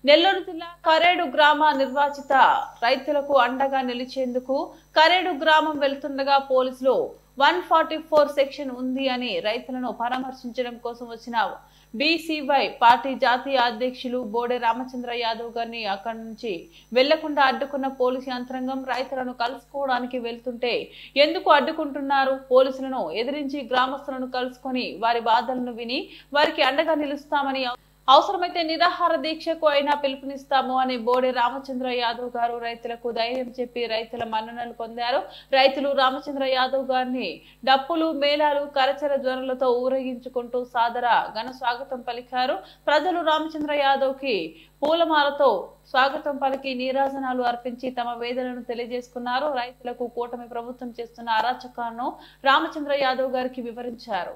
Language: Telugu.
నెల్లూరు జిల్లా కరేడు గ్రామ నిర్వాచిత రైతులకు అండగా నిలిచేందుకు కరేడు గ్రామం వెళ్తుండగా పోలీసులు 144 సెక్షన్ ఉంది అని రైతులను పరామర్శించడం కోసం వచ్చిన బీసీవై పార్టీ జాతీయ అధ్యక్షులు బోడే రామచంద్ర యాదవ్ గారిని అక్కడి నుంచి వెళ్లకుండా అడ్డుకున్న పోలీసు యంత్రాంగం రైతులను కలుసుకోవడానికి వెళ్తుంటే ఎందుకు అడ్డుకుంటున్నారు? పోలీసులను ఎదిరించి గ్రామస్తులను కలుసుకొని వారి బాధలను విని వారికి అండగా నిలుస్తామని అవసరమైతే నిరాహార దీక్షకు అయినా పిలుపునిస్తాము అని బోడే రామచంద్ర యాదవ్ గారు రైతులకు ధైర్యం చెప్పి రైతుల మన్ననలు పొందారు. రైతులు రామచంద్ర యాదవ్ గారిని డప్పులు మేళాలు కరచర ధ్వనులతో ఊరేగించుకుంటూ సాదర ఘన స్వాగతం పలికారు. ప్రజలు రామచంద్ర యాదవ్ కి పూలమాలతో స్వాగతం పలికి నీరాజనాలు అర్పించి తమ వేదనను తెలియజేసుకున్నారు. రైతులకు కూటమి ప్రభుత్వం చేస్తున్న అరాచకాలను రామచంద్ర యాదవ్ గారికి వివరించారు.